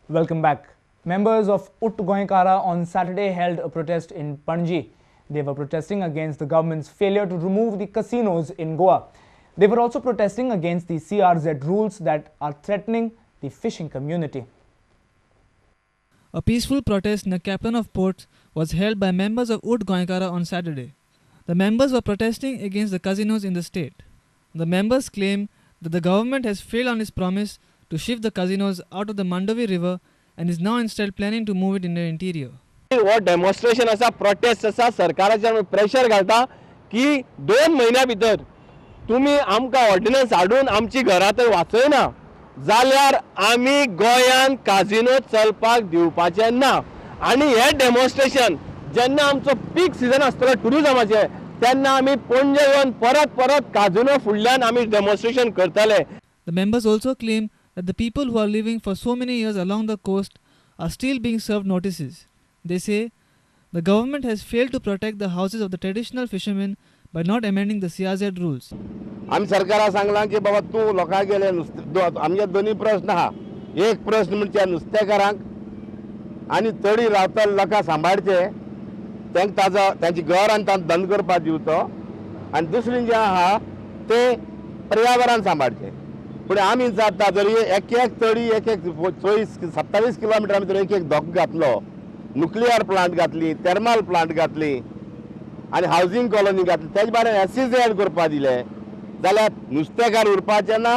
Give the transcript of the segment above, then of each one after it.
Welcome back. Members of Ut Goinkara on Saturday held a protest in Panji. They were protesting against the government's failure to remove the casinos in Goa. They were also protesting against the CRZ rules that are threatening the fishing community. A peaceful protest near Captain of Ports was held by members of Ut Goinkara on Saturday. The members were protesting against the casinos in the state. The members claim that the government has failed on its promise to shift the casinos out of the Mandovi river and is now instead planning to move it in the interior. वो demonstration असा protest असा सरकाराचेर pressure घालता की 2 महिन्या भितर तुम्ही आमकां ऑर्डिनन्स हाडून आमची घरां तर वाचयना जाल्यार आमी गोंयान काजिनो चलपाक दिवपाचे ना आनी हे डेमॉन्स्ट्रेशन जेन्ना आमचो पीक सीजन आसतलो टुरिजमाचे तेन्ना आमी पणजे येवन परत परत काजिनो फुडल्यान आमी डेमॉन्स्ट्रेशन करतले. The members also claim that the people who are living for so many years along the coast are still being served notices. They say the government has failed to protect the houses of the traditional fishermen by not amending the CRZ rules. आमी सरकाराक सांगलां की बाबा तूं लोकांक गेले आमचे दोनी प्रश्न आहा. एक प्रश्न म्हणजे नुस्तेकारांक आनी तडी रावता लोकांक सांबाळचे तांकां तांची घर आनी तांकां धंदो करपाक दिवचो आनी दुसरें जें आहा ते पर्यावरण सांबाळचे. पूण आमी जाता जर एक तडी एक 27 किलोमिटर आमी जर एक धोको घातलो न्युक्लियर प्लांट घातली थर्मल प्लांट घातली आनी हावजींग कॉलनी घातली तेजे बारे SEZ करपाक दिले जाल्यार नुस्तेकार उरपाचे ना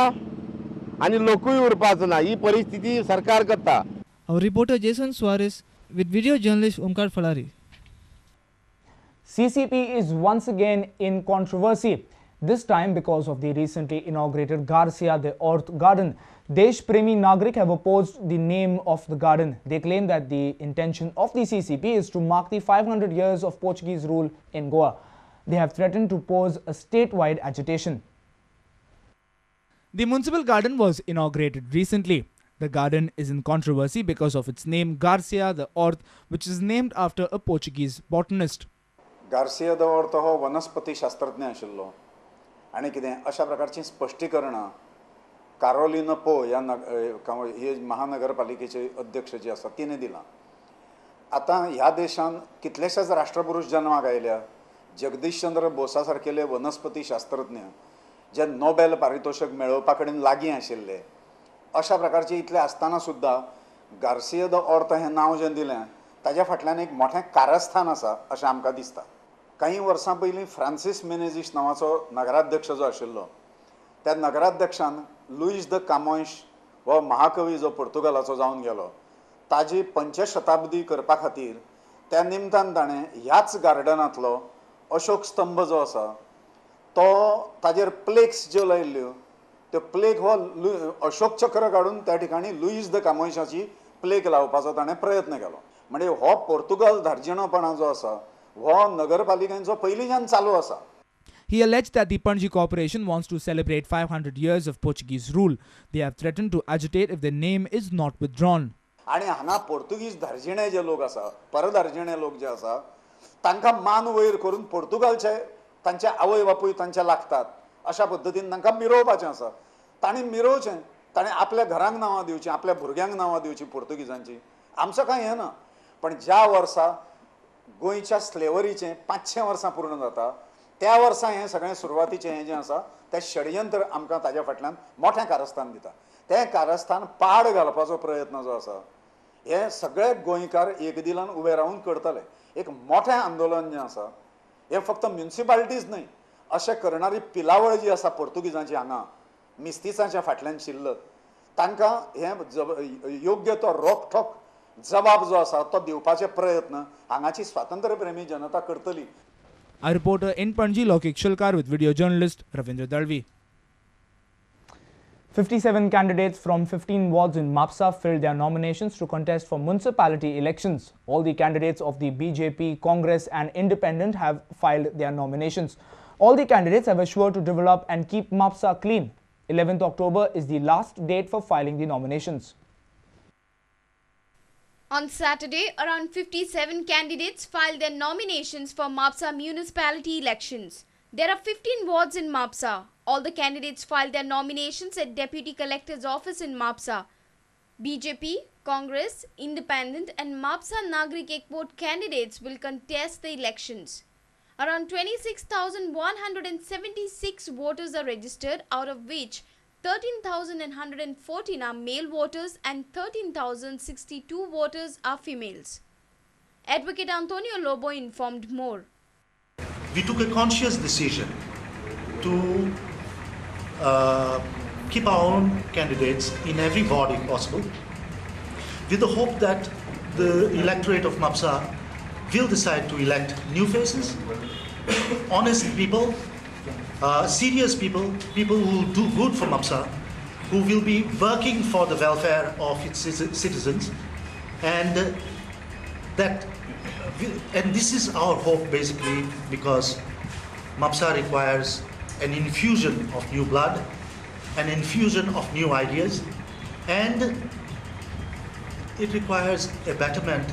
आनी लोकूय उरपाचो ना ही परिस्थिती सरकार करता. Our reporter Jason Suarez with video journalist Omkar Falari. CCP is once again in controversy, this time because of the recently inaugurated Garcia de Orth Garden. Desh Premi Nagrik have opposed the name of the garden. They claim that the intention of the CCP is to mark the 500 years of Portuguese rule in Goa. They have threatened to pose a statewide agitation. The municipal garden was inaugurated recently. The garden is in controversy because of its name Garcia de Orth, which is named after a Portuguese botanist. Garcia de Orta हो वनस्पती शास्त्रज्ञ आशिल्लो आनी कितें अशा प्रकारची स्पश्टीकरणां Karolina पो ह्या ही महानगरपालिकेचे अध्यक्ष जे आसा तिणें दिलां. आतां ह्या देशान कितलेशेच राष्ट्रपुरूश जन्माक आयल्या. जगदीशचंद्र बोसा सारकेले वनस्पती शास्त्रज्ञ जे नोबेल पारितोषिक मेळोवपा कडेन लागीं आशिल्ले अशा प्रकारचे इतले आसतना सुद्दां गार्सिया द ऑर्थ हें नांव जें दिलें ताज्या फाटल्यान एक मोठें कारस्थान आसा अशें आमकां दिसता. काही वर्सां पयलीं फ्रांसीस मेनेझीस नांवाचो नगराध्यक्ष जो आशिल्लो त्या नगराध्यक्षान लुईस द कामोयश हो महाकवी जो पुर्तुगालाचो जावन गेलो ताजी 500 करपा खातीर त्या निमतान ताणें ह्याच गार्डनांतलो अशोक स्तंभ जो आसा तो ताजेर प्लेक्स ज्यो लायिल्ल्यो त्यो प्लेक हो अशोक चक्र काडून त्या ठिकाणी लुईस द कामोयशाची प्लेक लावपाचो ताणें प्रयत्न केलो. म्हणजे हो पोर्तुगाल धार्जिणोपणा जो आसा हो नगरपालिकेचो पयलींच्यान चालू आसा. He alleged that the Panji Corporation wants to celebrate 500 years of Portuguese rule. They have threatened to agitate if their name is not withdrawn. आणि हांगा पोर्तुगीज धार्जिणे जे लोक आसा परधार्जिणे लोक जे आसा तांकां मान वयर करून पोर्तुगालचे तांचे आवय बापूय तांचे लागतात अशा पद्दतीन तांकां मिरोवपाचें आसा. तांणी मिरोवचें ताणें आपल्या घरांक नांवां दिवचीं आपल्या भुरग्यांक नांवां दिवचीं पोर्तुगीजांची आमचो कांय हें ना. पण ज्या वर्सा गोंयच्या स्लेवरीचें 500 वर्सां पूर्ण जाता त्या वर्सा हें सगळें सुरवातीचें हें जें आसा तें षडयंत्र आमकां ताज्या फाटल्यान मोठें कारस्थान दिता. तें कारस्थान पाड घालपाचो प्रयत्न जो आसा हे सगळे गोंयकार एकदिलान उबे रावन करतले. एक मोठें आंदोलन जें आसा हें फक्त म्युनिसिपालिटीज न्हय अशें करणारी पिलावळ जी आसा पोर्तुगीजांची हांगा मिस्तिसांच्या फाटल्यान शिल्लत तांकां हें योग्य तो रोखठोक जबाब जो आसा तो दिवपाचे प्रयत्न हांगाची स्वातंत्र्यप्रेमी जनता करतली. A reporter in Panji, Lokik Shilkar, with video journalist Ravindra Dalvi. 57 candidates from 15 wards in Mapsa filled their nominations to contest for municipality elections. All the candidates of the BJP, Congress and Independent have filed their nominations. All the candidates have assured to develop and keep Mapsa clean. 11th October is the last date for filing the nominations. On Saturday, around 57 candidates filed their nominations for Mapsa municipality elections. There are 15 wards in Mapsa. All the candidates filed their nominations at Deputy Collector's office in Mapsa. BJP, Congress, Independent and Mapsa Nagrik Ekvot candidates will contest the elections. Around 26,176 voters are registered, out of which 13,114 are male voters and 13,062 voters are females. Advocate Antonio Lobo informed more. We took a conscious decision to keep our own candidates in every body possible, with the hope that the electorate of Mapsa will decide to elect new faces, honest people, serious people, people who will do good for Mapsa, who will be working for the welfare of its citizens, and this is our hope basically, because Mapsa requires an infusion of new blood, an infusion of new ideas, and it requires a betterment.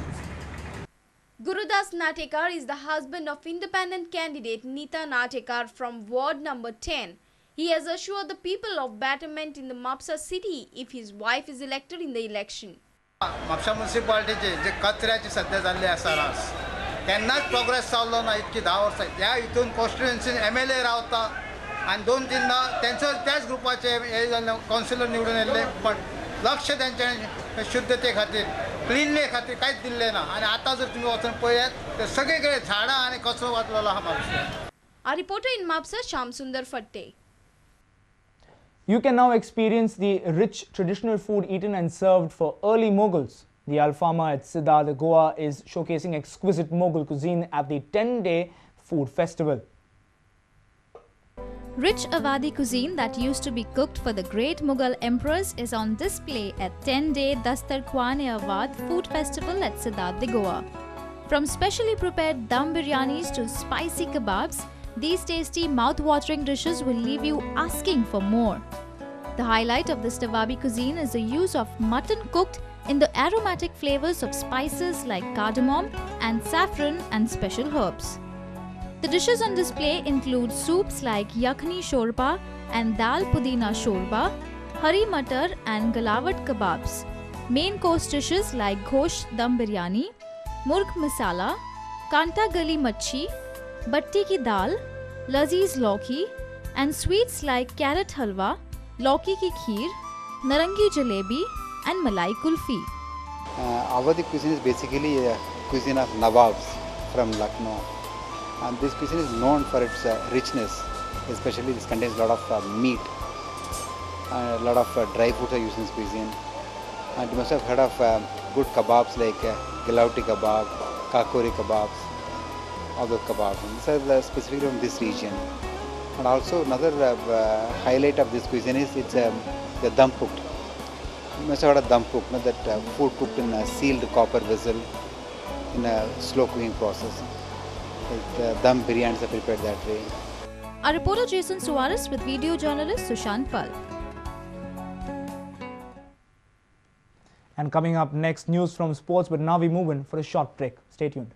Gurudas Natekar is the husband of independent candidate Nita Natekar from ward number 10. He has assured the people of betterment in the Mapsa city if his wife is elected in the election. Mapusa म्युनिसिपालिटीचे जे कचऱ्याचे सध्या जाल्ले आसा रास केन्नाच progress जाल्लो ना इतकी 10 वर्सां ह्या हितून कॉन्स्टिट्युएन्सीन MLA रावता आनी 2-3दा तेंचो त्याच ग्रुपाचे हे जाल्ले कावन्सिलर निवडून येयल्ले पण लक्ष तेंचे शुद्धते खातीर क्लिनने खातीर कांयच दिल्लें ना आनी आतां जर तुमी वचून पळयात तर सगळे कडेन झाडां आनी कचरो वाचलेलो आहा Mapusa. Our reporter in Mapsa, Shyam Sundar Fatte. You can now experience the rich traditional food eaten and served for early Mughals. The Alfama at Siddharth, Goa is showcasing exquisite Mughal cuisine at the 10-day food festival. Rich Awadhi cuisine that used to be cooked for the great Mughal emperors is on display at 10-day Dastarkwan-e-Awadh Food Festival at Siddharth, Goa. From specially prepared dum biryanis to spicy kebabs, these tasty mouth-watering dishes will leave you asking for more. The highlight of this Tawabi cuisine is the use of mutton cooked in the aromatic flavors of spices like cardamom and saffron and special herbs. The dishes on display include soups like yakhni shorba and dal pudina shorba, hari matar and galawat kebabs. Main course dishes like ghosh dum biryani, murg masala, kanta gali machhi, batti ki dal, laziz lauki, and sweets like carrot halwa, lauki ki kheer, narangi jalebi, and malai kulfi. Awadhi cuisine is basically a cuisine of Nawabs from Lucknow. And this cuisine is known for its richness, especially this contains a lot of meat. A lot of dry foods are used in this cuisine. And you must have heard of good kebabs like Galauti kebab, Kakori kebabs, other kebabs. And these are specifically from this region. And also another highlight of this cuisine is it's the dum cooked. You must have heard of dum cooked, that food cooked in a sealed copper vessel in a slow cooking process. The dum biryanis are prepared that way. Our reporter Jason Suarez with video journalist Sushant Pal. And coming up next, news from sports, but now we move in for a short break. Stay tuned.